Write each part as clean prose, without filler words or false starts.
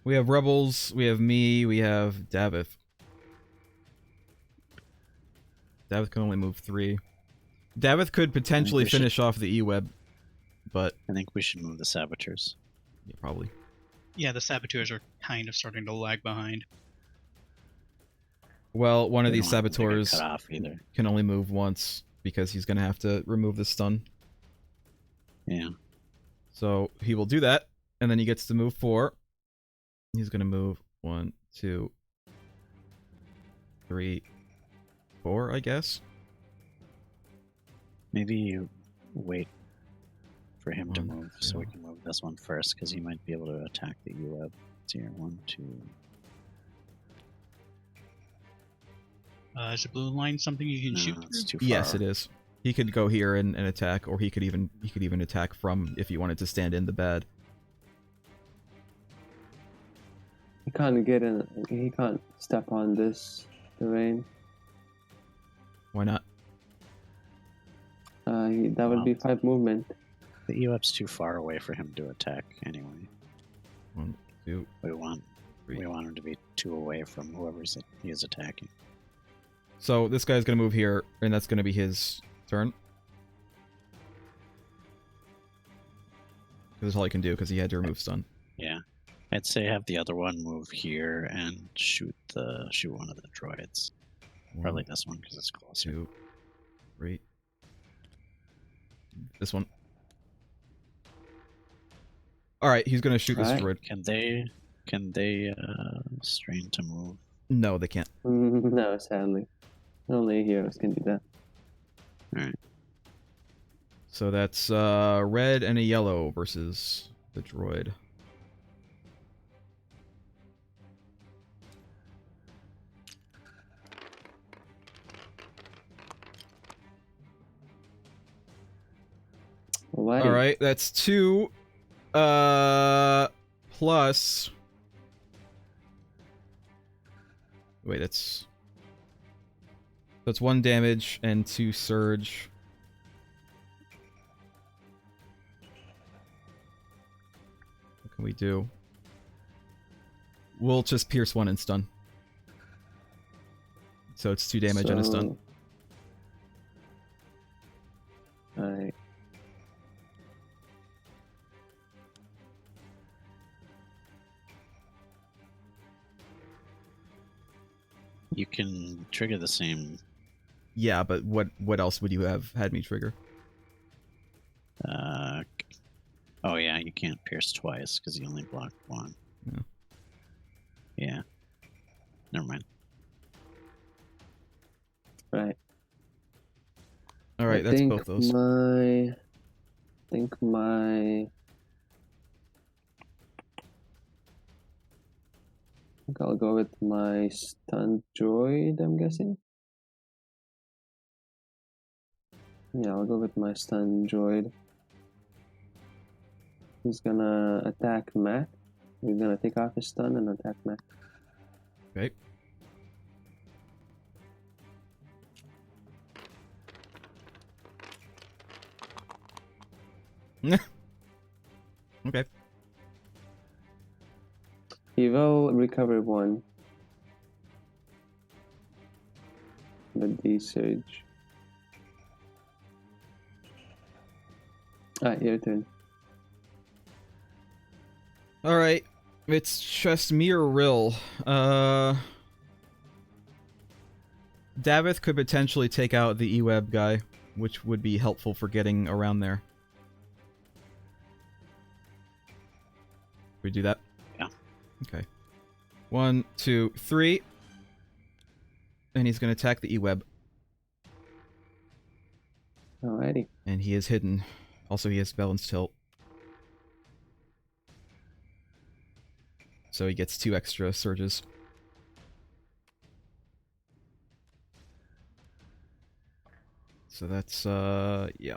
We have Rebels, we have me, we have Davith. Davith can only move 3. Davith could potentially finish off the E-Web, but... I think we should move the Saboteurs. Yeah, probably. Yeah, the Saboteurs are kind of starting to lag behind. Well, one of these Saboteurs cut off either. can only move once, because he's going to have to remove the stun. Yeah. So he will do that, and then he gets to move 4. He's going to move 1, 2, 3, 4, I guess. Maybe you wait for him to move, so we can move this one first, because he might be able to attack the E-Web. It's here. 1, 2. Is the blue line something you can shoot? It's too far. Yes, it is. He could go here and attack, or he could even attack from if you wanted to stand in the bad. He can't get in. He can't step on this terrain. Why not? That would be 5 movement. The E-Web's too far away for him to attack anyway. 1, 2. We want 3. We want him to be 2 away from whoever he is attacking. So this guy's gonna move here, and that's gonna be his turn. That's all he can do because he had to remove stun. Yeah, I'd say have the other one move here and shoot one of the droids. Probably this one because it's closer. 2, 3. This one. All right, he's gonna shoot this droid. Can they strain to move? No, they can't. No, sadly. Only heroes can do that. Alright. So that's red and a yellow versus the droid. Alright, that's 2 plus... Wait, that's 1 damage and 2 surge. What can we do? We'll just pierce 1 and stun. So it's 2 damage and a stun. Alright. You can trigger the same. Yeah, but what else would you have had me trigger? Oh yeah, you can't pierce twice because you only blocked 1. Yeah. Yeah. Never mind. Right. All right, that's both those. I think I'll go with my stun droid, I'm guessing. Yeah, I'll go with my stun droid. He's gonna attack Mac. He's gonna take off his stun and attack Mac. Okay. Okay. He will recover 1. But the surge. Your turn. Alright. It's just me or Rill. Davith could potentially take out the E-Web guy, which would be helpful for getting around there. We do that? Yeah. Okay. 1, 2, 3. And he's going to attack the E-Web. Alrighty. And he is hidden. Also, he has balance tilt. So he gets 2 extra surges. So that's, yeah.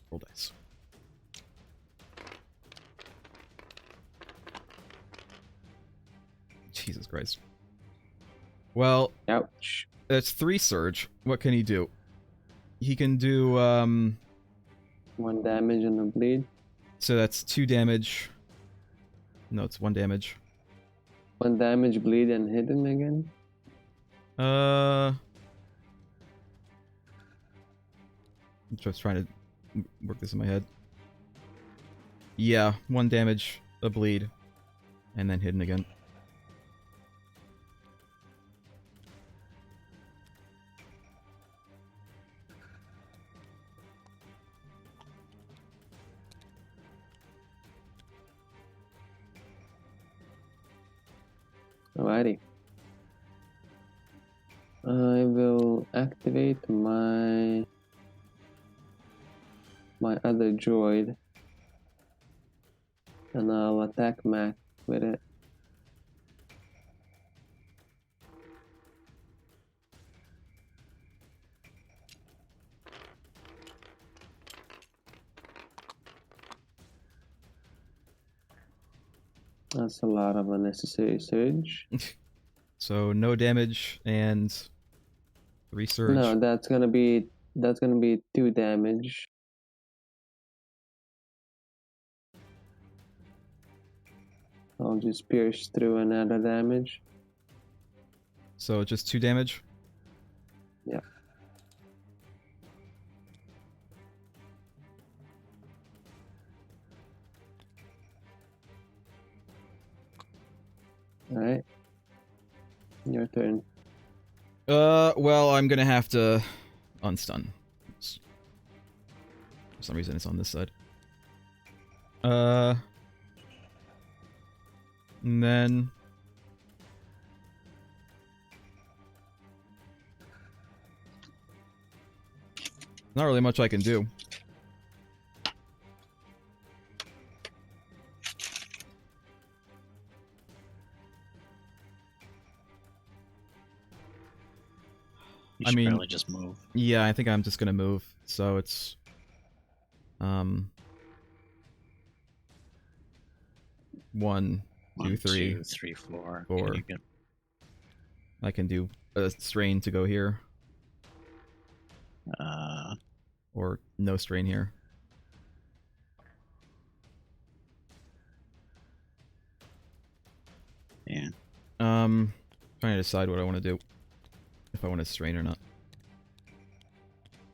Roll dice. Jesus Christ. Well, ouch. That's 3 surge. What can he do? He can do, 1 damage on the bleed. So that's 2 damage. No, it's 1 damage. 1 damage, bleed, and hidden again. I'm just trying to work this in my head. Yeah, 1 damage, a bleed, and then hidden again. Alrighty. I will activate my other droid, and I'll attack Mac with it. That's a lot of unnecessary surge. So no damage and 3 surge. No, that's gonna be 2 damage. I'll just pierce through another damage. So just 2 damage? Yeah. Alright. Your turn. Well, I'm gonna have to unstun. For some reason it's on this side. And then... Not really much I can do. You I should mean- probably just move. Yeah, I think I'm just gonna move. So it's... 1, 2, 3. 2, 3, 4. 4. Okay, you get I can do a strain to go here, or no strain here. yeah. Trying to decide what I want to do. If I want to strain or not.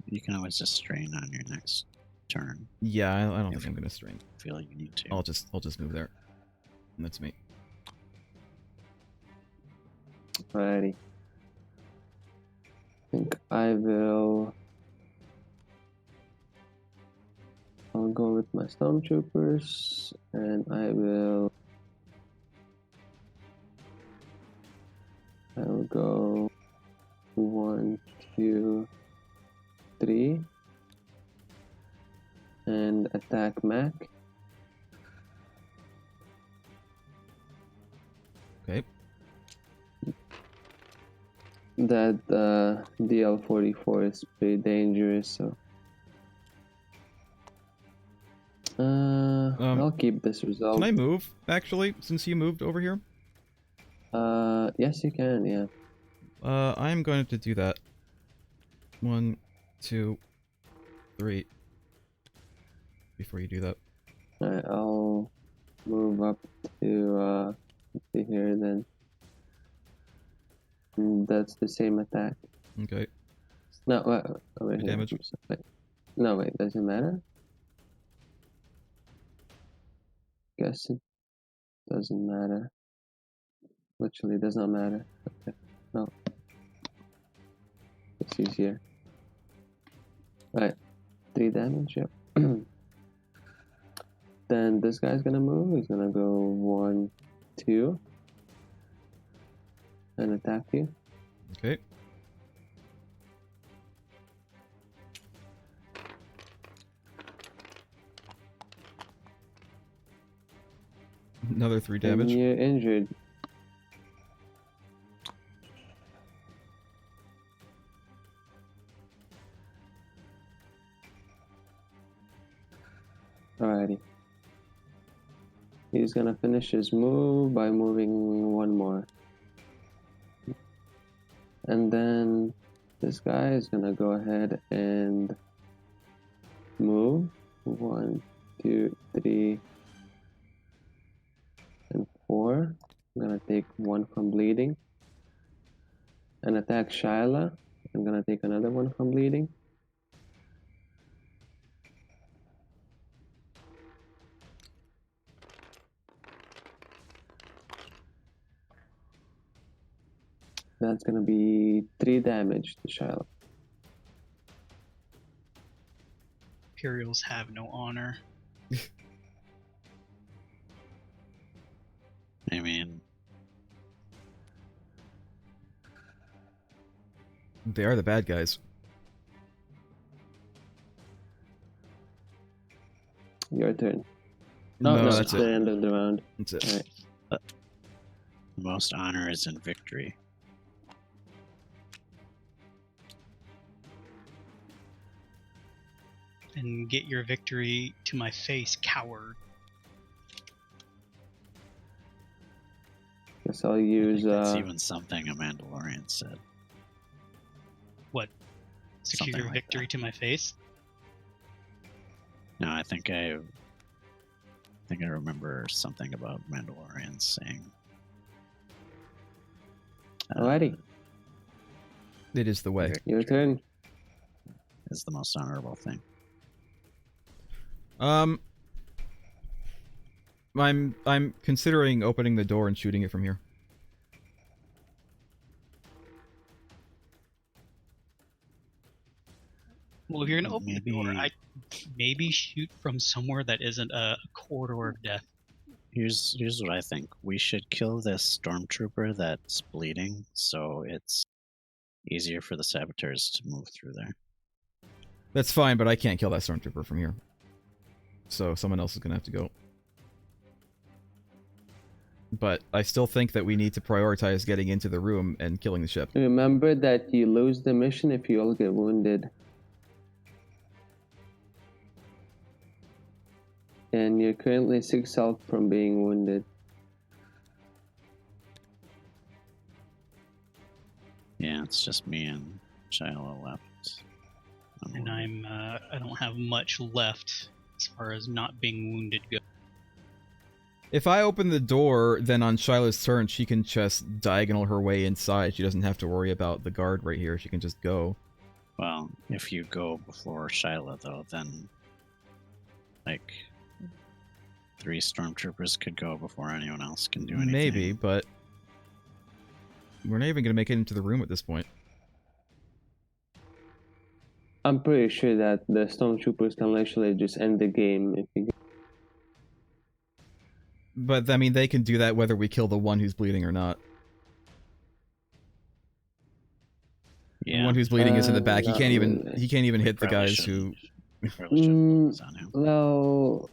You can always just strain on your next turn. Yeah, I don't think I'm gonna strain. If you feel like you need to. I'll just move there. And that's me. Alrighty. I think I'll go with my stormtroopers, and I'll go 1, 2, 3, and attack Mac. Okay. That DL-44 is pretty dangerous, so I'll keep this result. Can I move, actually, since you moved over here? Yes, you can. Yeah. I'm going to do that. 1, 2, 3. Before you do that. Alright, I'll move up to here then. That's the same attack. Okay. No, wait, The here. damage? Wait. No, wait, doesn't matter. Guess it doesn't matter. Literally does not matter. Okay. No. It's easier. Alright. 3 damage, yep. Then this guy's gonna move. He's gonna go 1, 2. And attack you. Okay. Another 3 damage. And you're injured. Alrighty. He's gonna finish his move by moving 1 more. And then this guy is gonna go ahead and move 1, 2, 3, 4. I'm gonna take 1 from bleeding. And attack Shyla. I'm gonna take another 1 from bleeding. That's gonna be 3 damage to Shyla. Imperials have no honor. I mean, They are the bad guys. Your turn. No, no, that's it's it. the end of the round. That's it. Alright. the most honor is in victory. And get your victory to my face, coward. Guess I'll I use think that's even something a Mandalorian said. What? Secure Something your like victory that. to my face? No, I think I remember something about Mandalorians saying. Alrighty. It is the way. your turn. Is the most honorable thing. I'm considering opening the door and shooting it from here. Well, if you're gonna open the door, Maybe- I maybe shoot from somewhere that isn't a corridor of death. Here's what I think. We should kill this stormtrooper that's bleeding, so it's easier for the saboteurs to move through there. That's fine, but I can't kill that stormtrooper from here. So someone else is gonna have to go. But I still think that we need to prioritize getting into the room and killing the ship. Remember that you lose the mission if you all get wounded. And you're currently 6 health from being wounded. Yeah, it's just me and Shiloh left. And I don't have much left as far as not being wounded go. If I open the door, then on Shyla's turn, she can just diagonal her way inside. She doesn't have to worry about the guard right here. She can just go. Well, if you go before Shiloh, though, then like 3 stormtroopers could go before anyone else can do anything. Maybe, but we're not even going to make it into the room at this point. I'm pretty sure that the stormtroopers can literally just end the game if you. But, I mean, they can do that whether we kill the one who's bleeding or not. The Yeah. one who's bleeding is in the back. He not can't even really. he can't even hit the Probably guys shouldn't. who... We probably shouldn't focus on him.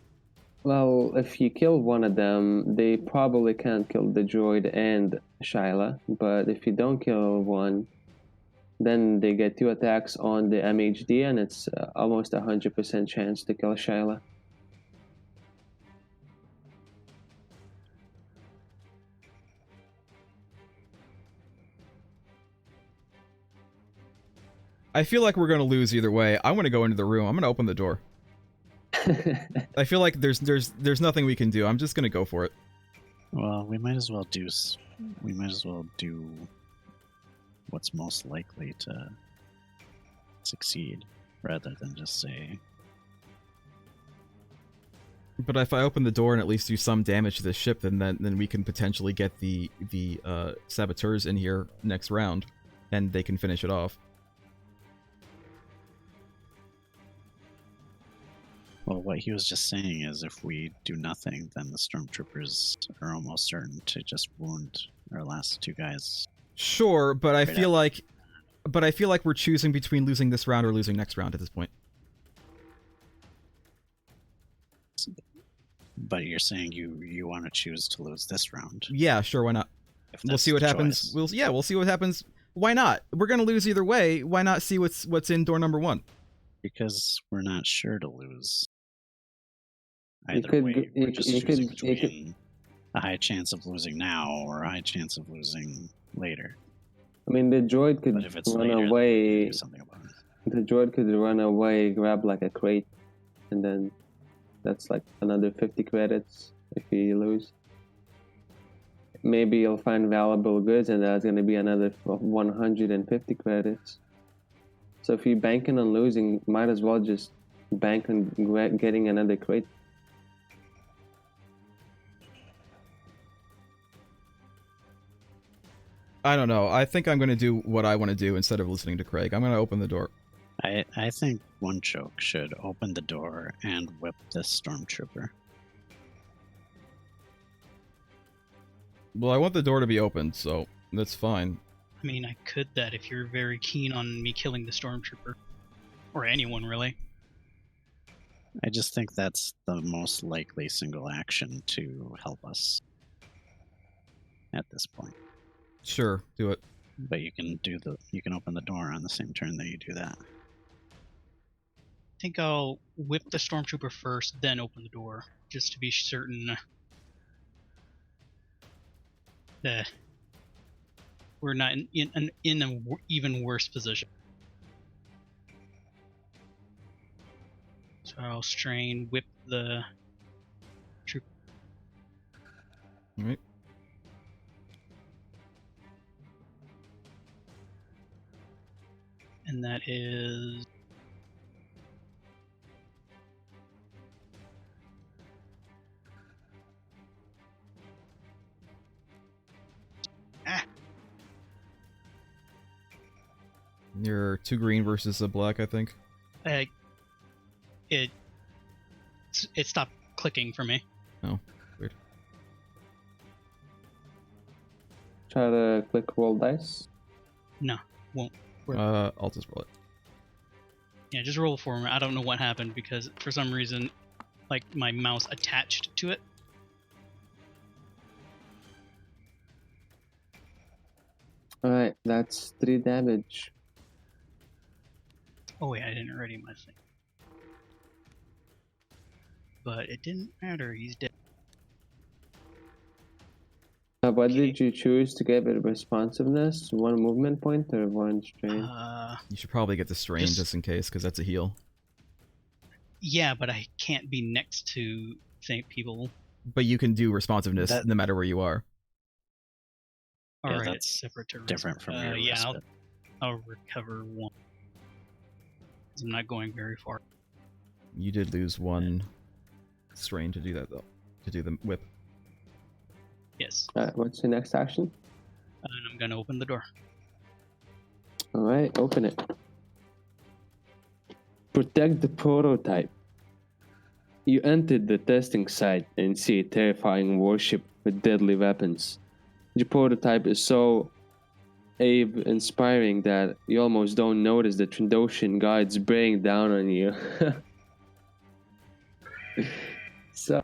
Well, if you kill one of them, they probably can't kill the droid and Shyla. But if you don't kill one, then they get 2 attacks on the MHD, and it's almost 100% chance to kill Shyla. I feel like we're going to lose either way. I want to go into the room. I'm going to open the door. I feel like there's nothing we can do. I'm just going to go for it. Well, we might as well do what's most likely to succeed, rather than just say. But if I open the door and at least do some damage to the ship, then we can potentially get the saboteurs in here next round, and they can finish it off. Well, what he was just saying is if we do nothing, then the stormtroopers are almost certain to just wound our last 2 guys. Sure, but I Right feel like we're choosing between losing this round or losing next round at this point. But you're saying you want to choose to lose this round. Yeah, sure, why not? If We'll that's see what the happens. choice. We'll see what happens. Why not? We're gonna lose either way. Why not see what's in door number 1? Because we're not sure to lose. You Either could way, go- we're you just could- choosing you could- between a high chance of losing now or a high chance of losing later. I mean, the droid could But if it's run later, then we away. can do something about it. The droid could run away, grab like a crate, and then that's like another 50 credits if you lose. maybe you'll find valuable goods, and that's going to be another 150 credits. So if you're banking on losing, might as well just bank on getting another crate. I don't know. I think I'm going to do what I want to do instead of listening to Craig. I'm going to open the door. I think one choke should open the door and whip this stormtrooper. Well, I want the door to be opened, so that's fine. I mean, I could that if you're very keen on me killing the stormtrooper. Or anyone, really. I just think that's the most likely single action to help us at this point. Sure, do it. But you can open the door on the same turn that you do that. I think I'll whip the stormtrooper first, then open the door, just to be certain that we're not in an even worse position. So I'll strain, whip the troop. All right. And that is... You're 2 green versus a black, I think. It stopped clicking for me. Oh, weird. Try to click roll dice. No, won't. I'll just roll it. Yeah, just roll for me. I don't know what happened because for some reason, like, my mouse attached to it. Alright, that's 3 damage. Oh wait, I didn't ready my thing. But it didn't matter, he's dead. What did you choose to give it responsiveness? 1 movement point or 1 strain? You should probably get the strain just in case, because that's a heal. Yeah, but I can't be next to people. But you can do responsiveness no matter where you are. Alright, that's it's Saboteurs. different from your yeah, respite. I'll recover 1. 'Cause I'm not going very far. You did lose 1 strain to do that, though. To do the whip. Yes. What's your next action? And I'm gonna open the door. Alright, open it. Protect the prototype. You entered the testing site and see a terrifying warship with deadly weapons. The prototype is so awe-inspiring that you almost don't notice the Trandoshan guards bearing down on you. So...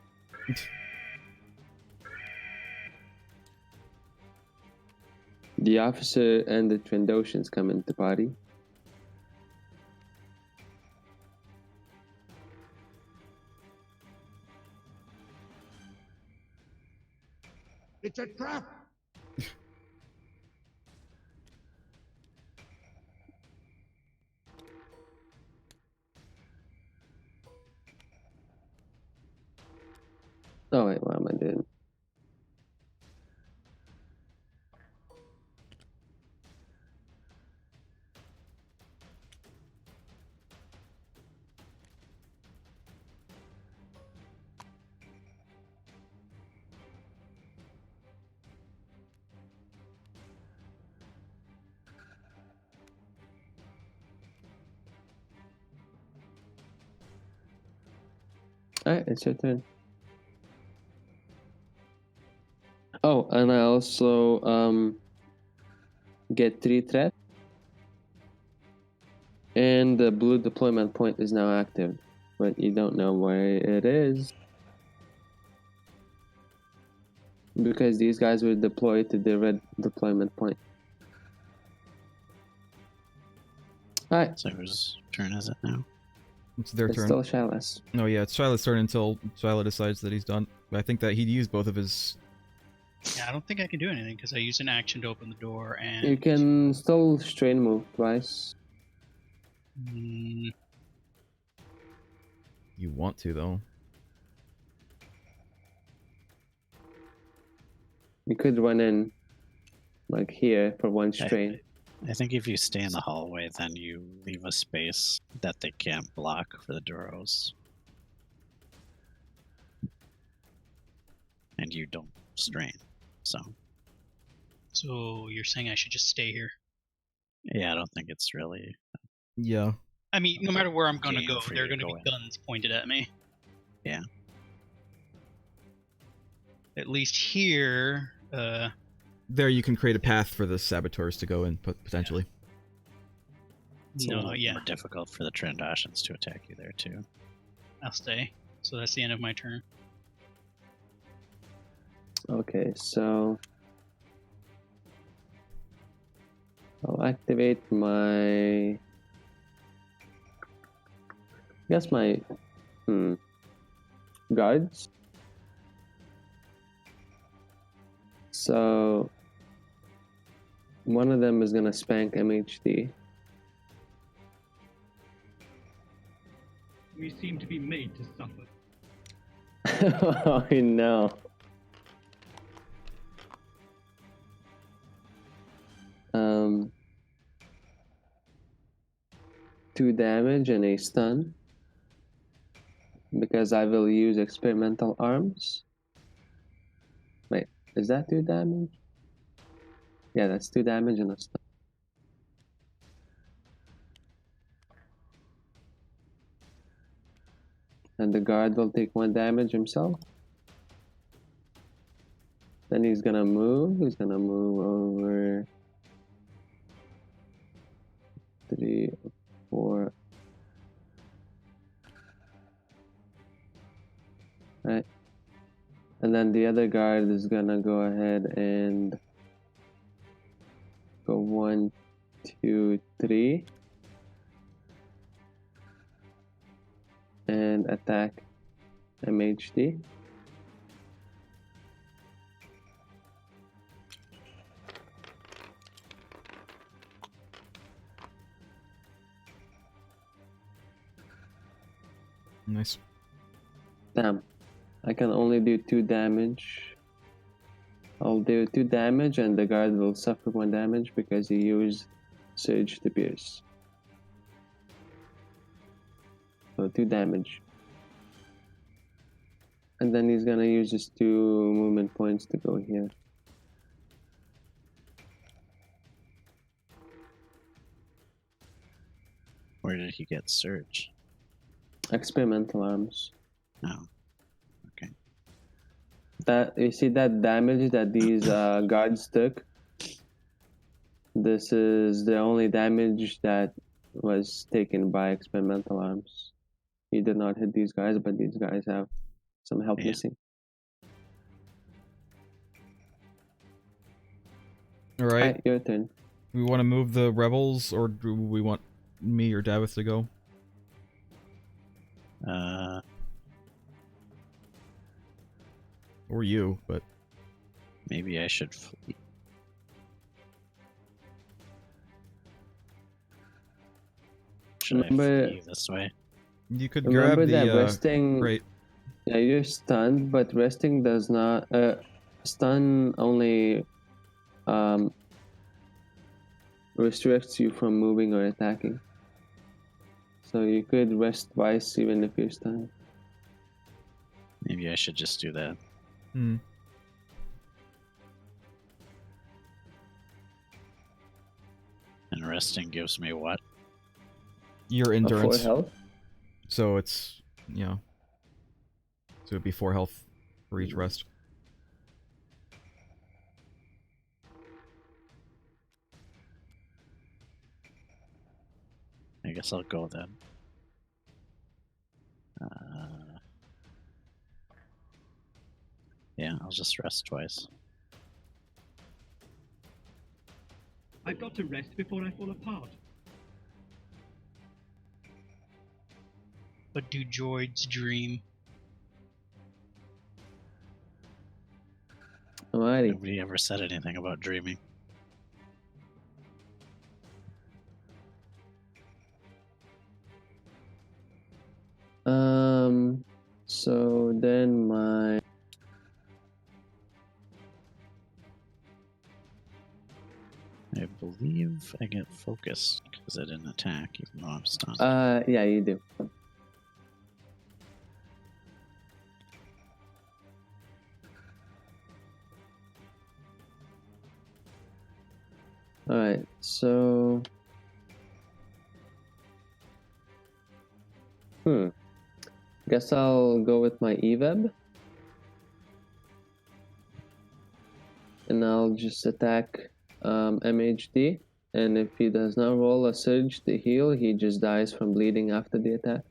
The officer and the Trandoshans come into party. It's a trap! Oh wait, what am I doing? Alright, it's your turn. Oh, and I also get 3 threat. And the blue deployment point is now active, but you don't know where it is. Because these guys were deployed to the red deployment point. Alright. So whose turn is it now? It's their It's turn. still Shalas. Oh yeah, it's Shiloh's turn until Shiloh decides that he's done. I think that he'd used both of his... Yeah, I don't think I can do anything because I used an action to open the door and... You can still strain move twice. You want to, though. You could run in like here for one strain. I think if you stay in the hallway, then you leave a space that they can't block for the Duros. And you don't strain. So, So you're saying I should just stay here? yeah, I don't think it's really. Yeah. I mean, no matter where I'm going to Game go, for there are you going to to go be guns pointed at me. Yeah. At least here, There you can create a path for the saboteurs to go in, potentially. It's a no, little yeah, more difficult for the Trandashans to attack you there, too. I'll stay. So that's the end of my turn. Okay, so I'll activate my. I guess my guards. So one of them is gonna spank MHD. We seem to be made to suffer. Oh no. Um, 2 damage and a stun. Because I will use experimental arms. Wait, is that 2 damage? Yeah, that's 2 damage and a stun. And the guard will take 1 damage himself. Then he's gonna move. He's gonna move over 3, 4. Right. And then the other guard is gonna go ahead and go 1, 2, 3. And attack MHD. Nice. Damn. I can only do 2 damage. I'll do 2 damage and the guard will suffer 1 damage because he used Surge to pierce. So 2 damage. And then he's gonna use his 2 movement points to go here. Where did he get Surge? Experimental arms. Oh. Okay. That you see that damage that these guards took? This is the only damage that was taken by experimental arms. He did not hit these guys, but these guys have some help Yeah. missing. All right. Alright, your turn. We want to move the rebels, or do we want me or Davith to go? Or you, but Maybe I should flee. Should I Remember- flee this way? you could Remember grab that the resting. crate. Yeah, you're stunned, but resting does not. Stun only restricts you from moving or attacking. So you could rest twice even if you're stunned. Maybe I should just do that. Hmm. And resting gives me what? Your 4 endurance. health. So it's, you know. So it'd be 4 health for each rest. I guess I'll go then. Yeah, I'll just rest twice. I've got to rest before I fall apart. But do droids dream? Alrighty. Nobody ever said anything about dreaming. So then my I believe I get focused because I didn't attack, even though I'm stunned. Yeah, you do. Alright, so... Guess I'll go with my eveb. And I'll just attack MHD. And if he does not roll a surge to heal, he just dies from bleeding after the attack.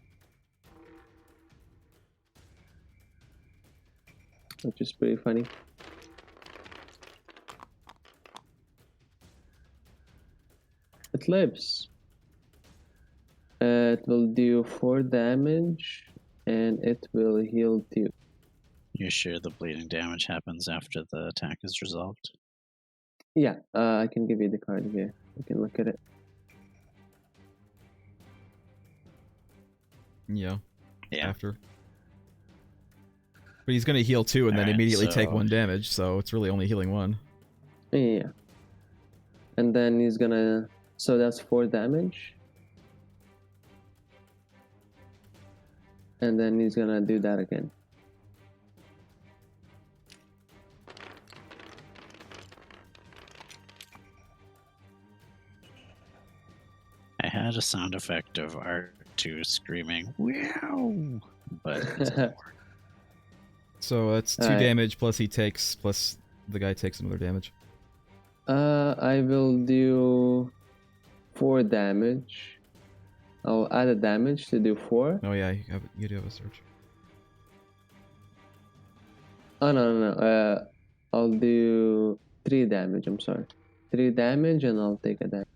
Which is pretty funny. It lives. It will do 4 damage, and it will heal 2. You sure the bleeding damage happens after the attack is resolved? Yeah, I can give you the card here. You can look at it. Yeah. Yeah. After. But he's gonna heal 2 and then Alright, immediately take so- 1 damage, so it's really only healing 1. Yeah. And then he's gonna... So that's 4 damage. And then he's gonna do that again. I had a sound effect of R2 screaming, "Wow!" But it doesn't work. So that's 2 Alright. damage plus he takes, plus the guy takes another damage. I will do 4 damage. I'll add a damage to do 4. Oh yeah, you do have a surge. Oh, no. I'll do 3 damage, I'm sorry. 3 damage and I'll take a damage.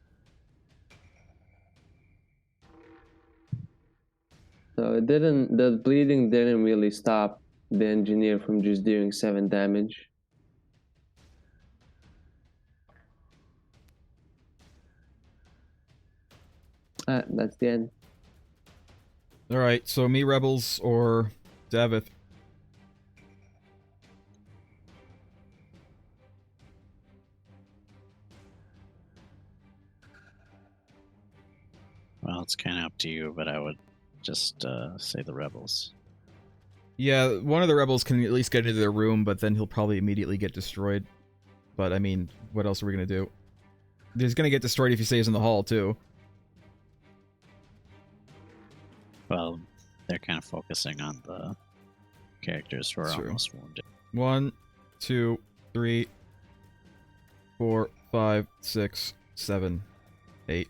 So the bleeding didn't really stop the engineer from just doing 7 damage. That's the end. Alright, so me Rebels or Davith. Well, it's kind of up to you, but I would just say the rebels. Yeah, one of the Rebels can at least get into their room, but then he'll probably immediately get destroyed. But, I mean, what else are we gonna do? He's gonna get destroyed if he stays in the hall, too. Well, they're kind of focusing on the characters who are True. almost wounded. 1, 2, 3, 4, 5, 6, 7, 8.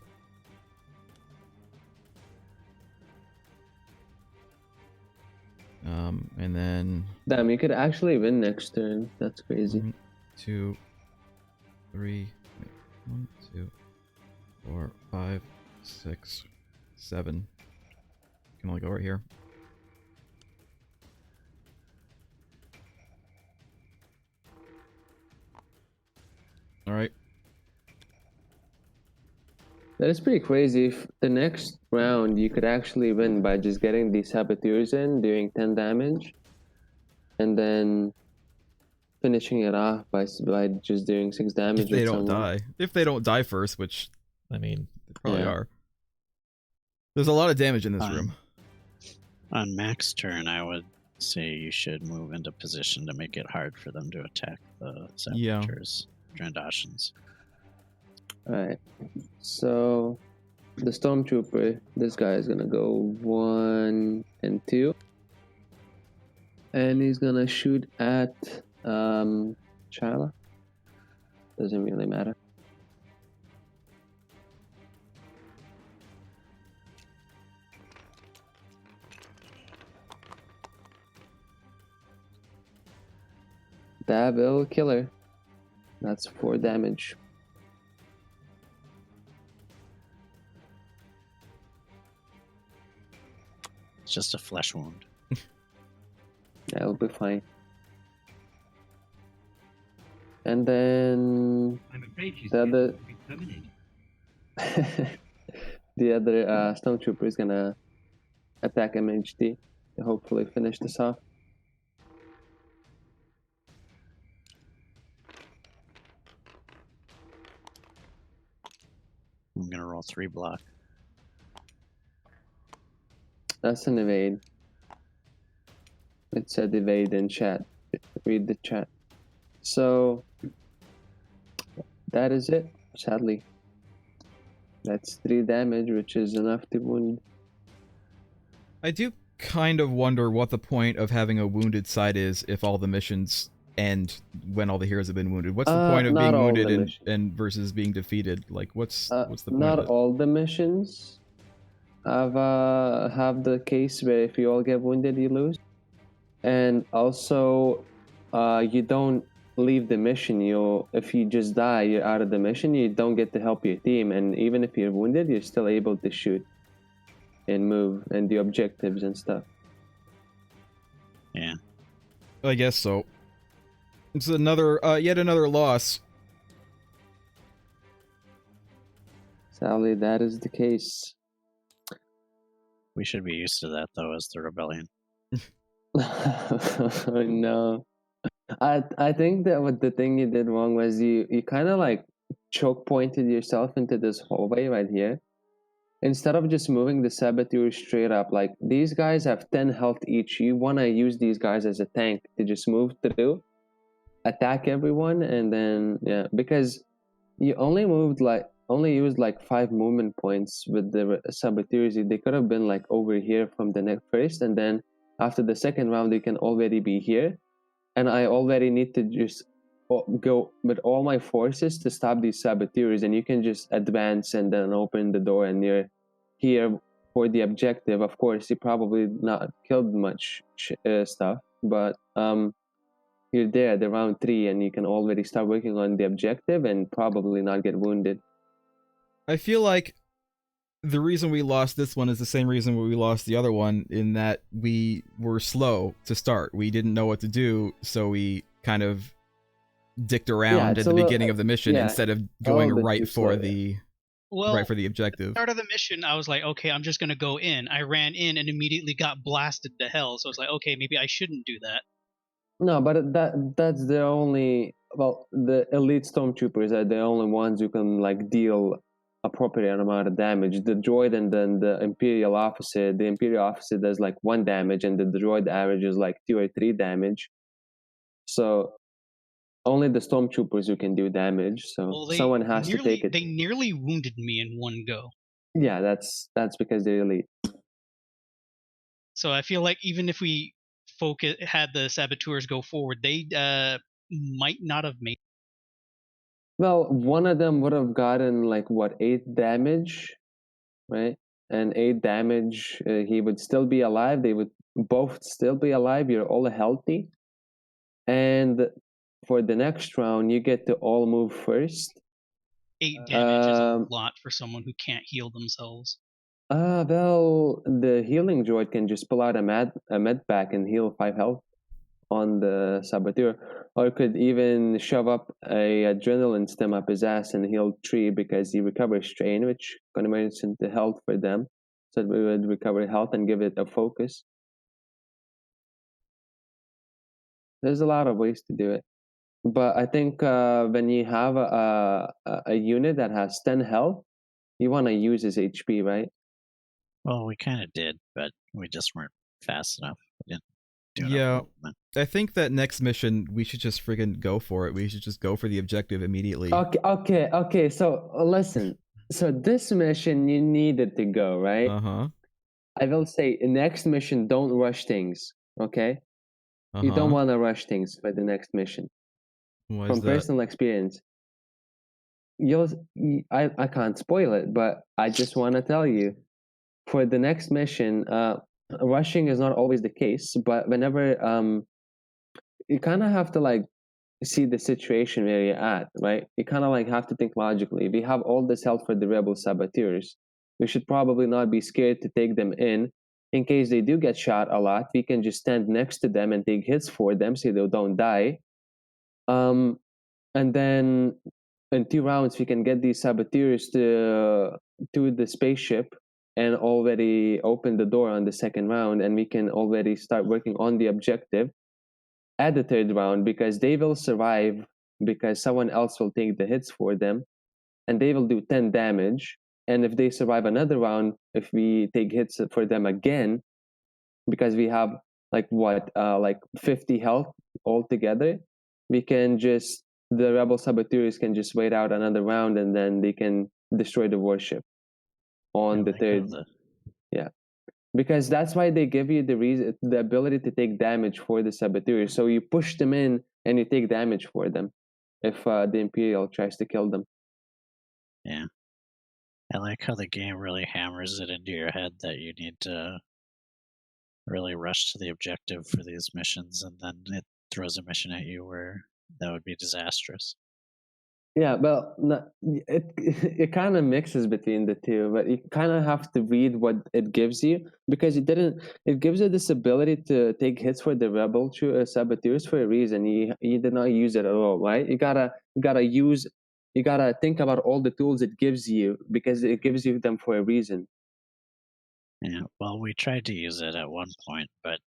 And then Damn, you could actually win next turn. That's crazy. 1, 2, 3, 1, 2, 4, 5, 6, 7. Can only go right here. Alright. That is pretty crazy. If the next round you could actually win by just getting the Saboteurs in, doing 10 damage, and then finishing it off by just doing 6 damage. If they with don't someone. die. If they don't die first, which, I mean, they probably Yeah. are. There's a lot of damage in this room. On Mac's turn, I would say you should move into position to make it hard for them to attack the Yeah. Saboteurs, Drandashans. Alright. So, the Stormtrooper, this guy is gonna go 1 and 2. And he's gonna shoot at Shyla. Doesn't really matter. That will kill her. That's 4 damage. It's just a flesh wound. That'll be fine. And then I'm afraid she's The other- capable of becoming it. the other Stormtrooper is gonna attack MHD to hopefully finish this off. I'm gonna roll 3 block. That's an evade. It said evade in chat. Read the chat. So that is it, sadly. That's 3 damage, which is enough to wound. I do kind of wonder what the point of having a wounded side is if all the missions end when all the heroes have been wounded. What's the point of Not being all the wounded missions. and versus being defeated? Like, what's the point Not of it? all the missions have the case where if you all get wounded, you lose. And also, you don't leave the mission. If you just die, you're out of the mission. You don't get to help your team, and even if you're wounded, you're still able to shoot and move and do objectives and stuff. Yeah. I guess so. It's another, yet another loss. Sadly, that is the case. We should be used to that, though, as the rebellion. No, I think that what the thing you did wrong was you kind of like choke pointed yourself into this hallway right here. Instead of just moving the saboteurs straight up, like these guys have 10 health each. You want to use these guys as a tank to just move through, attack everyone, and then yeah, because you only used like 5 movement points with the saboteurs. They could have been like over here from the next first, and then after the second round they can already be here, and I already need to just go with all my forces to stop these saboteurs, and you can just advance and then open the door and you're here for the objective. Of course, you probably not killed much stuff, but you're there at the round 3 and you can already start working on the objective and probably not get wounded. I feel like the reason we lost this one is the same reason we lost the other one, in that we were slow to start. We didn't know what to do, so we kind of dicked around at the beginning of the mission instead of going right for the objective. Start of the mission, I was like, okay, I'm just gonna go in. I ran in and immediately got blasted to hell. So I was like, okay, maybe I shouldn't do that. No, but that's the only, well, the elite stormtroopers are the only ones who can like deal appropriate amount of damage. The droid and then the Imperial officer. The Imperial officer does like 1 damage, and the droid averages like 2 or 3 damage. So only the stormtroopers who can do damage. So someone has to take it. They nearly wounded me in one go. Yeah, that's because they're elite. So I feel like even if we had the saboteurs go forward, they might not have made. Well, one of them would have gotten like what, 8 damage, right? And 8 damage, he would still be alive. They would both still be alive. You're all healthy. And for the next round, you get to all move first. 8 damage is a lot for someone who can't heal themselves. Well, the healing droid can just pull out a med pack and heal 5 health on the saboteur, or could even shove up a adrenaline stem up his ass and heal 3 because he recovers strain, which converts into health for them, so we would recover health and give it a focus. There's a lot of ways to do it, but I think when you have a unit that has 10 health, you want to use his HP, right? Well, we kind of did, but we just weren't fast enough. We didn't do Yeah, enough movement. I think that next mission, we should just friggin' go for it. We should just go for the objective immediately. Okay. So listen. So this mission, you needed to go, right? Uh-huh. I will say, next mission, don't rush things, okay? You don't want to rush things for the next mission. Why From is that? personal experience. I can't spoil it, but I just want to tell you, for the next mission, rushing is not always the case, but whenever you kind of have to like see the situation where you're at, right? You kind of like have to think logically. We have all this help for the rebel saboteurs. We should probably not be scared to take them in case they do get shot a lot. We can just stand next to them and take hits for them so they don't die. And then in 2 rounds, we can get these saboteurs to the spaceship and already open the door on the second round, and we can already start working on the objective at the 3rd round, because they will survive because someone else will take the hits for them, and they will do 10 damage. and if they survive another round, if we take hits for them again, because we have like 50 health altogether, we can just, the rebel saboteurs can just wait out another round, and then they can destroy the warship on the third. Yeah, because that's why they give you the ability to take damage for the saboteurs. So you push them in and you take damage for them if the Imperial tries to kill them. Yeah. I like how the game really hammers it into your head that you need to really rush to the objective for these missions, and then it throws a mission at you where that would be disastrous. Yeah, well, it kind of mixes between the two, but you kind of have to read what it gives you, because it gives you this ability to take hits for the rebel saboteurs for a reason. You did not use it at all, right? You gotta think about all the tools it gives you, because it gives you them for a reason. Yeah, well, we tried to use it at one point, but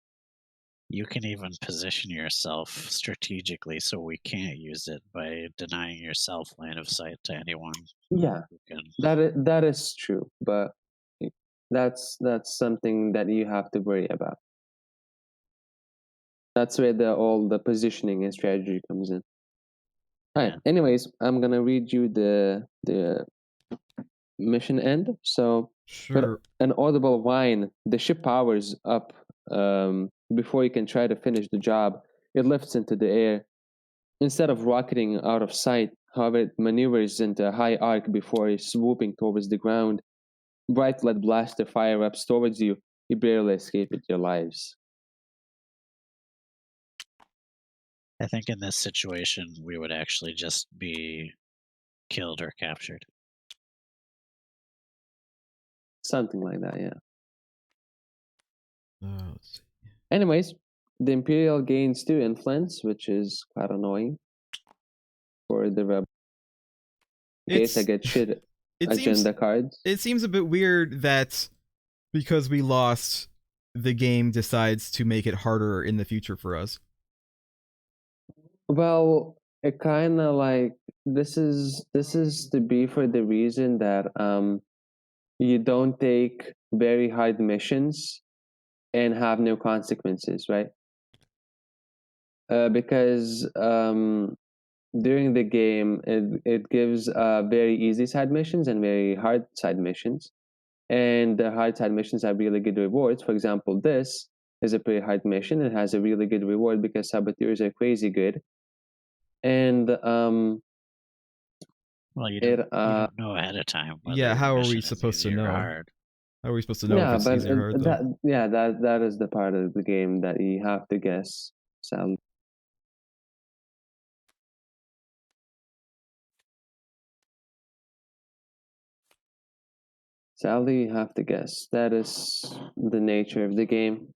you can even position yourself strategically so we can't use it by denying yourself line of sight to anyone. Yeah, who can. that is true, but that's something that you have to worry about. That's where all the positioning and strategy comes in. All right. Yeah. Anyways, I'm gonna read you the mission end. So, with Sure. an audible whine, the ship powers up. Before you can try to finish the job, it lifts into the air. Instead of rocketing out of sight, however, it maneuvers into a high arc before swooping towards the ground. Bright lead blaster fire ups towards you. You barely escape with your lives. I think in this situation, we would actually just be killed or captured. Something like that, yeah. Let's see. Anyways, the Imperial gains 2 influence, which is quite annoying for the rebel. In case I get shit agenda cards. It seems a bit weird that because we lost, the game decides to make it harder in the future for us. Well, it kind of like this is to be for the reason that you don't take very hard missions and have no consequences, right? Because during the game, it gives very easy side missions and very hard side missions. And the hard side missions have really good rewards. For example, this is a pretty hard mission. It has a really good reward because saboteurs are crazy good. And well, you don't know ahead of time. Yeah, how are we supposed to know? Hard. How are we supposed to know if it's easy or hard? That is the part of the game that you have to guess. Sadly, you have to guess. That is the nature of the game.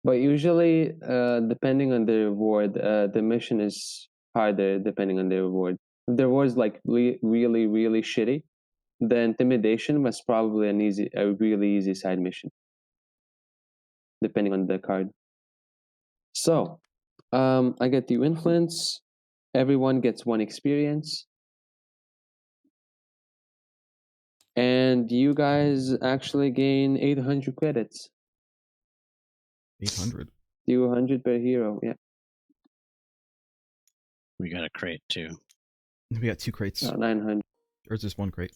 But usually, depending on the reward, the mission is harder depending on the reward. If the reward is like really, really shitty, the intimidation was probably a really easy side mission, depending on the card. So, I get 2 influence. Everyone gets 1 experience. And you guys actually gain 800 credits. 800. 200 per hero, yeah. We got a crate too. We got 2 crates. 900. Or is this 1 crate?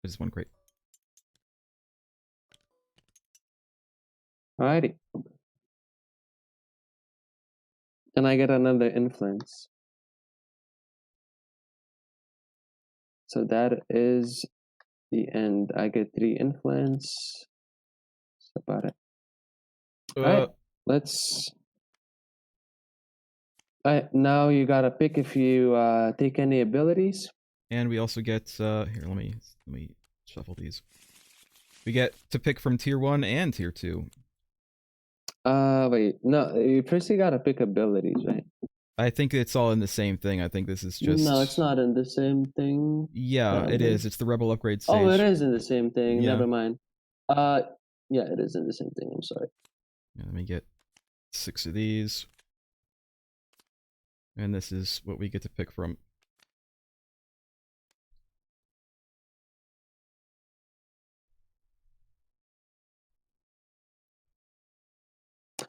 It's 1 crate. Alrighty. And I get another influence. So that is the end. I get 3 influence. That's about it. Alright, let's... Alright, now you gotta pick if you take any abilities. And we also get here, let me shuffle these. We get to pick from tier 1 and tier 2. Wait, no, you first you gotta pick abilities, right? I think it's all in the same thing. I think this is just... No, it's not in the same thing. Yeah, it is. It's the Rebel upgrade stage. Oh, it is in the same thing. Yeah. Never mind. Yeah, it is in the same thing. I'm sorry. Yeah, let me get 6 of these. And this is what we get to pick from.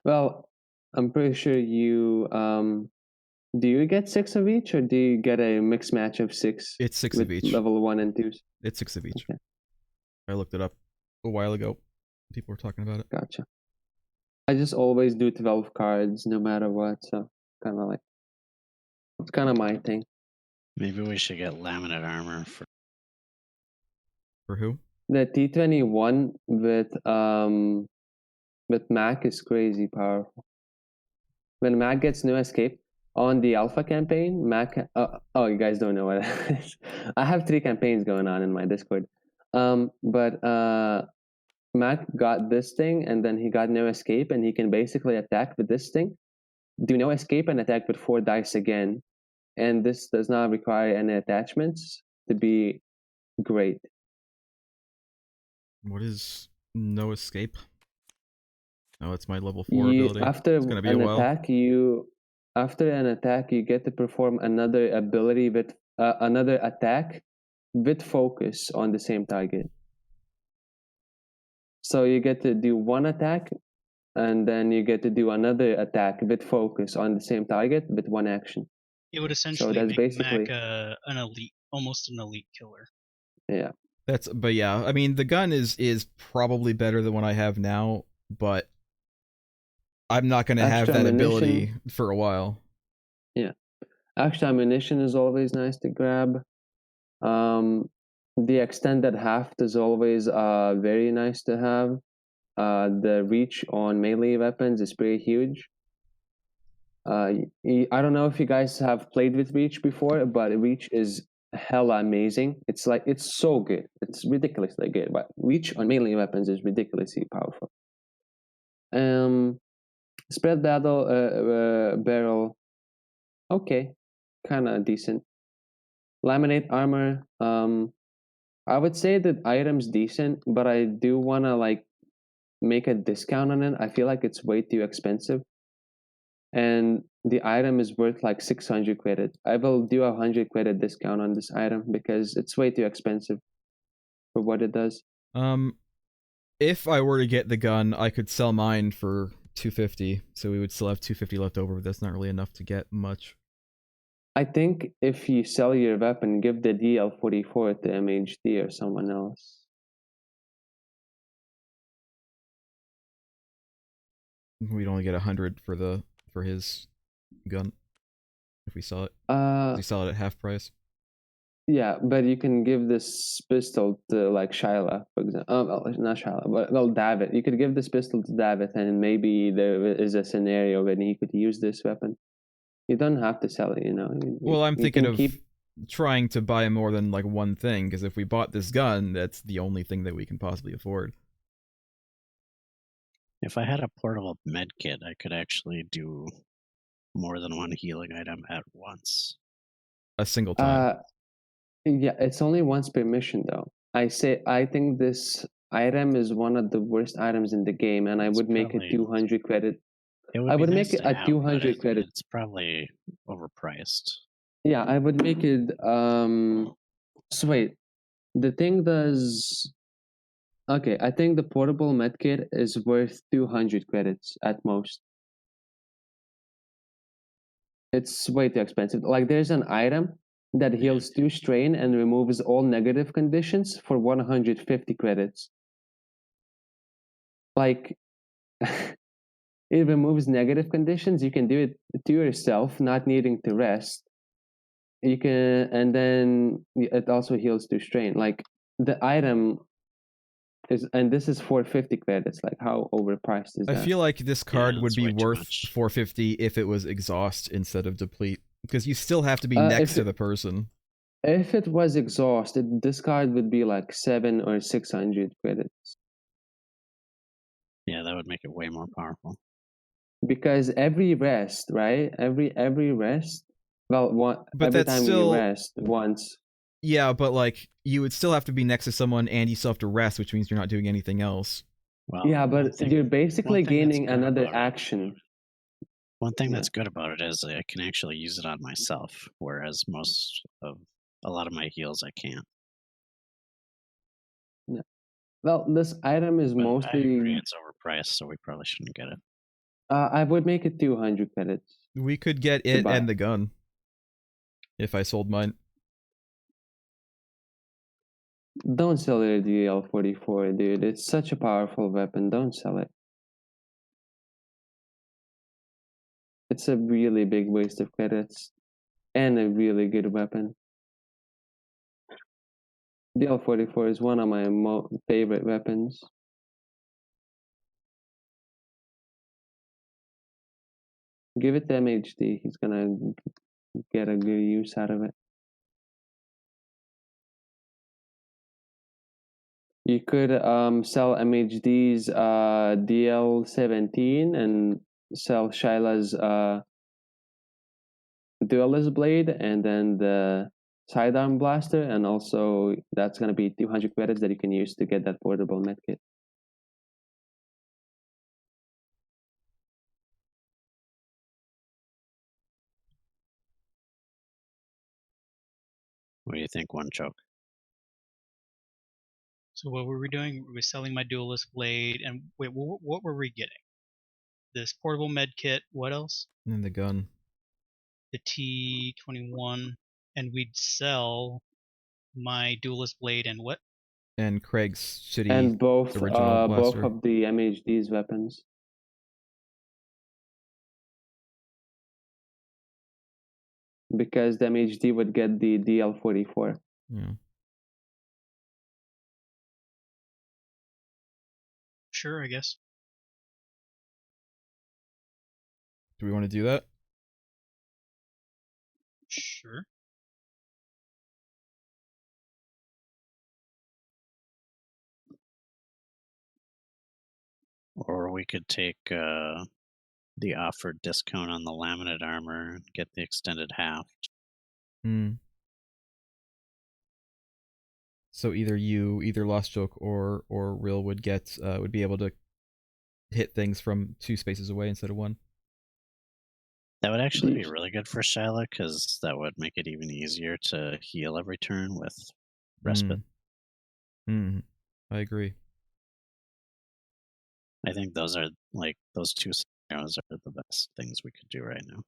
Well, I'm pretty sure you do you get 6 of each, or do you get a mixed match of 6? It's 6 with of each. level 1 and 2s? It's 6 of each. Okay. I looked it up a while ago. People were talking about it. Gotcha. I just always do 12 cards no matter what, so kind of like it's kind of my thing. Maybe we should get laminate armor For who? The T21 with Mac is crazy powerful. When Mac gets no escape on the alpha campaign, Mac. Oh, you guys don't know what it is. I have 3 campaigns going on in my Discord. But Mac got this thing, and then he got no escape, and he can basically attack with this thing, do no escape, and attack with 4 dice again. And this does not require any attachments to be great. What is no escape? Oh, it's my level 4 ability. After it's gonna be an a while. attack, you get to perform another ability with another attack with focus on the same target. So you get to do one attack, and then you get to do another attack with focus on the same target with one action. It would essentially that's make basically- Mac an elite, almost an elite killer. Yeah. But yeah, I mean, the gun is probably better than what I have now, but I'm not gonna have Extra that ability ammunition. for a while. Yeah. Extra ammunition is always nice to grab. The extended haft is always very nice to have. The reach on melee weapons is pretty huge. I don't know if you guys have played with reach before, but reach is hella amazing. It's so good. It's ridiculously good. But reach on melee weapons is ridiculously powerful. Spread barrel, okay, kind of decent. Laminate armor, I would say that item's decent, but I do want to make a discount on it. I feel like it's way too expensive, and the item is worth 600 credit. I will do 100 credit discount on this item because it's way too expensive for what it does. If I were to get the gun, I could sell mine for 250, so we would still have 250 left over, but that's not really enough to get much. I think if you sell your weapon, give the DL44 to MHD or someone else. We'd only get 100 for his gun if we sell it. We sell it at half price. Yeah, but you can give this pistol to Shyla, for example. Not Shyla, but David. You could give this pistol to David, and maybe there is a scenario where he could use this weapon. You don't have to sell it, Well, I'm thinking of keep... trying to buy more than one thing, because if we bought this gun, that's the only thing that we can possibly afford. If I had a portable med kit, I could actually do more than one healing item at once. A single time. Yeah, it's only once per mission, though. I think this item is one of the worst items in the game, and I would make it 200 credit. I would make it a 200 credit. It's probably overpriced. Yeah, I would make it. So wait, the thing does. Okay, I think the portable medkit is worth 200 credits at most. It's way too expensive. There's an item that heals 2 strain and removes all negative conditions for 150 credits. It removes negative conditions. You can do it to yourself, not needing to rest. You can, and then it also heals 2 strain. The item is, and this is 450 credits. How overpriced is that? I feel like this card would be worth 450 if it was exhaust instead of deplete, because you still have to be next to the person. If it was exhaust, this card would be 700 or 600 credits. Yeah, that would make it way more powerful. Because every rest, right? Every rest. Well, every time you rest once. Yeah, but you would still have to be next to someone, and you still have to rest, which means you're not doing anything else. Well, yeah, but you're basically gaining another action. One thing that's good about it is I can actually use it on myself, whereas a lot of my heals I can't. Yeah. Well, this item is mostly. I agree it's overpriced, so we probably shouldn't get it. I would make it 200 credits. We could get it Goodbye. and the gun. If I sold mine. Don't sell your DL44, dude. It's such a powerful weapon. Don't sell it. It's a really big waste of credits. And a really good weapon. DL44 is one of my favorite weapons. Give it to MHD. He's gonna get a good use out of it. You could sell MHD's DL17 and sell Shyla's Duelist Blade and then the Sidearm Blaster, and also that's gonna be 200 credits that you can use to get that portable medkit. What do you think, One Choke? So what were we doing? We were selling my Duelist Blade, and wait, what were we getting? This portable med kit. What else? And the gun. The T21, and we'd sell my Duelist Blade and what? And Craig's shitty And both original blaster. of the MHD's weapons. Because the MHD would get the DL44. Yeah. Sure, I guess. Do we want to do that? Sure. Or we could take the offered discount on the laminate armor and get the extended haft. So either Lost Joke or Real would get would be able to hit things from 2 spaces away instead of 1. That would actually be really good for Shyla, because that would make it even easier to heal every turn with respite. I agree. I think those are those 2 scenarios are the best things we could do right now.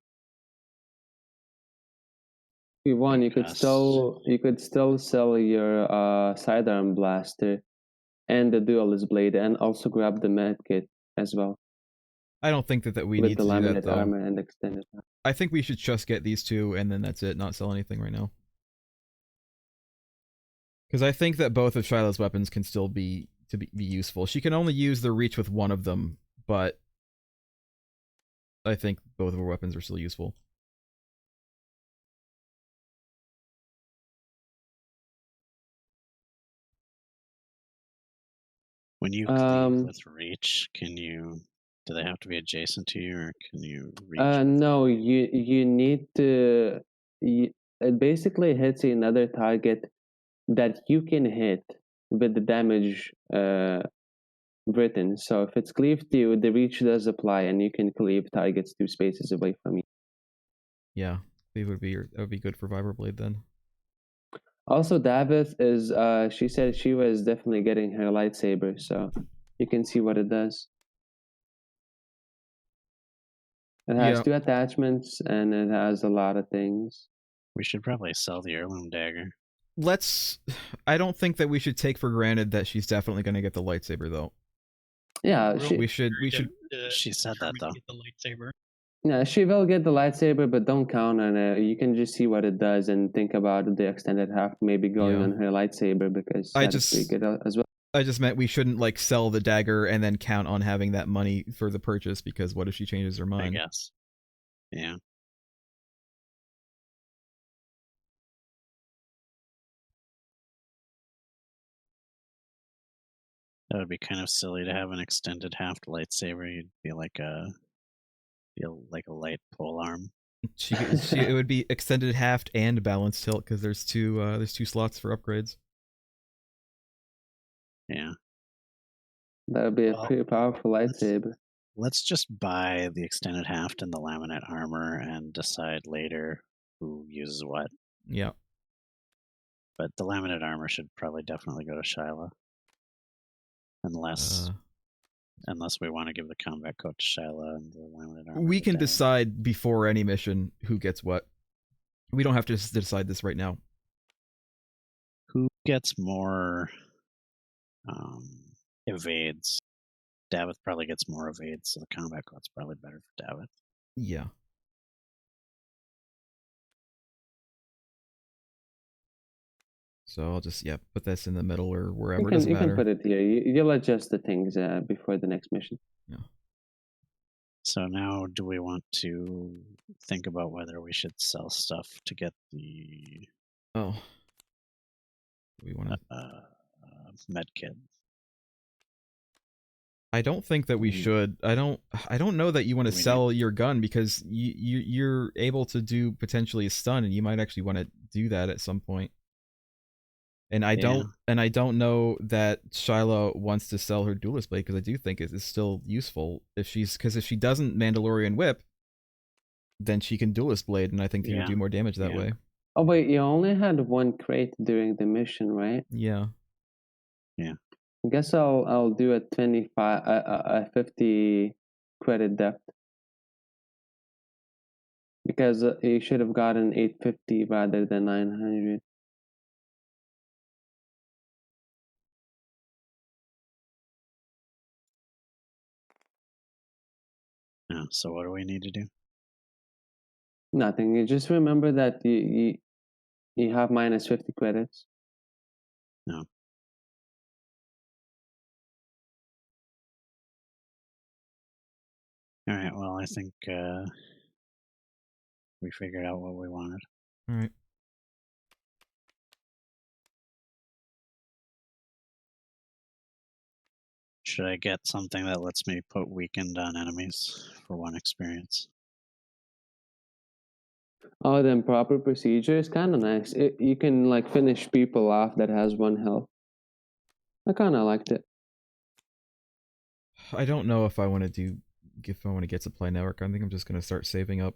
If you want, you could Yes. still sell your Sidearm Blaster and the Duelist Blade, and also grab the medkit as well. I don't think that we with need the to do that laminate though. armor and extended. I think we should just get these 2 and then that's it, not sell anything right now. Because I think that both of Shyla's weapons can still be useful. She can only use the reach with one of them, but I think both of her weapons are still useful. When you cleave with reach, do they have to be adjacent to you, or can you reach? No, you need to. It basically hits another target that you can hit with the damage written. So if it's cleaved to you, the reach does apply, and you can cleave targets 2 spaces away from you. Yeah, that would be good for Vibroblade then. Also, Davith is she said she was definitely getting her lightsaber, so you can see what it does. It has 2 attachments, and it has a lot of things. We should probably sell the heirloom dagger. I don't think that we should take for granted that she's definitely going to get the lightsaber, though. Yeah, we should. She said that though. Get the lightsaber. Yeah, she will get the lightsaber, but don't count on it. You can just see what it does and think about the extended haft maybe going on her lightsaber, because that's pretty good as well. I just meant we shouldn't sell the dagger and then count on having that money for the purchase, because what if she changes her mind? I guess. Yeah. That would be kind of silly to have an extended haft lightsaber. You'd be like a light pole arm. It would be extended haft and balanced tilt, because there's 2 slots for upgrades. Yeah. That would be a pretty powerful lightsaber. Let's just buy the extended haft and the laminate armor and decide later who uses what. Yeah. But the laminate armor should probably definitely go to Shyla. Unless Unless we want to give the combat coat to Shyla and the limited armor. We to can David. decide before any mission who gets what. We don't have to decide this right now. Who gets more evades? Davith probably gets more evades, so the combat coat's probably better for Davith. Yeah. So I'll just put this in the middle or wherever. It doesn't matter. You can put it here. You'll adjust the things before the next mission. Yeah. So now, do we want to think about whether we should sell stuff to get the we want to med kit? I don't think that we should. I don't know that you want to sell your gun because you're able to do potentially a stun, and you might actually want to do that at some point. And I don't know that Shyla wants to sell her duelist blade because I do think it is still useful if she doesn't Mandalorian whip, then she can duelist blade, and I think you do more damage that way. Oh wait, you only had one crate during the mission, right? Yeah. Yeah. I guess I'll do a 50 credit depth because you should have gotten 850 rather than 900. Yeah. So what do we need to do? Nothing. You just remember that you have minus 50 credits. No. All right. Well, I think we figured out what we wanted. All right. Should I get something that lets me put weakened on enemies for 1 experience? Oh, then proper procedure is kind of nice. You can like finish people off that has 1 health. I kind of liked it. I don't know if I want to get supply network. I think I'm just going to start saving up.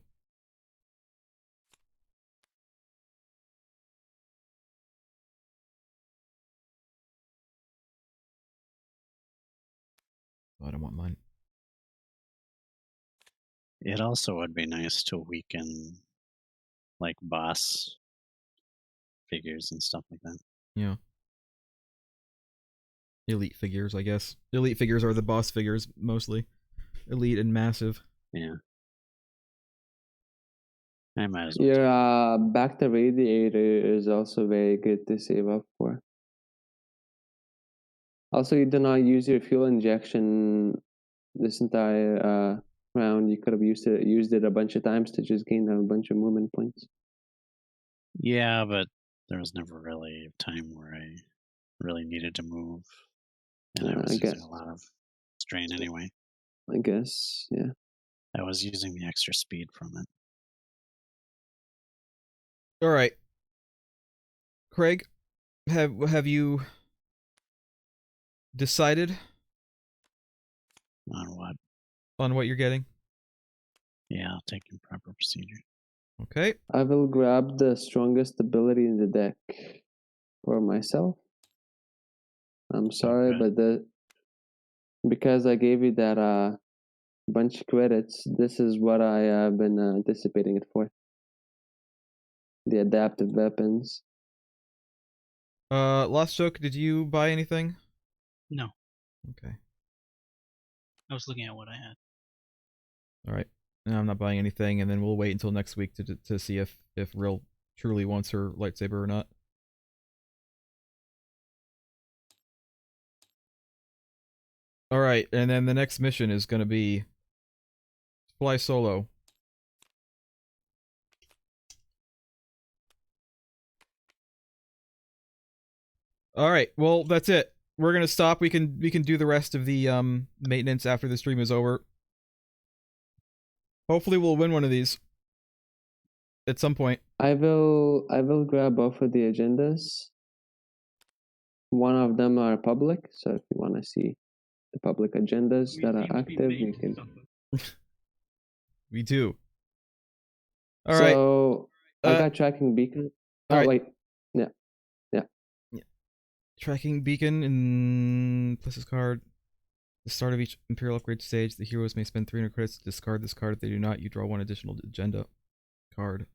Oh, I don't want mine. It also would be nice to weaken like boss figures and stuff like that. Yeah. Elite figures, I guess. Elite figures are the boss figures, mostly. Elite and massive. Yeah. I might as well. Your back to radiator is also very good to save up for. Also, you do not use your fuel injection this entire round. You could have used it a bunch of times to just gain a bunch of movement points. Yeah, but there was never really a time where I really needed to move. And I was using a lot of strain anyway. I guess, yeah. I was using the extra speed from it. All right. Craig, have you decided on what? On what you're getting? Yeah, I'll take improper procedure. Okay. I will grab the strongest ability in the deck for myself. I'm sorry, but because I gave you that bunch of credits, this is what I have been anticipating it for. The adaptive weapons. Lost Choke, did you buy anything? No. Okay. I was looking at what I had. All right. No, I'm not buying anything, and then we'll wait until next week to see if Rill truly wants her lightsaber or not. All right, and then the next mission is going to be fly solo. All right, well that's it. We're gonna stop. We can do the rest of the maintenance after the stream is over. Hopefully, we'll win one of these at some point. I will grab both of the agendas. One of them are public, so if you want to see the public agendas that are active, you can. We do. All right. So I got tracking beacon. Oh right. wait, yeah. Tracking beacon and plus his card. the start of each Imperial upgrade stage, the heroes may spend 300 credits to discard this card. If they do not, you draw one additional agenda card.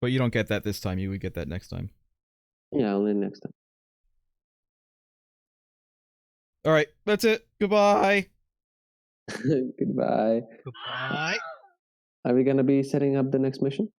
But you don't get that this time. You would get that next time. Yeah, only next time. All right, that's it. Goodbye. Goodbye. Goodbye. Are we gonna be setting up the next mission?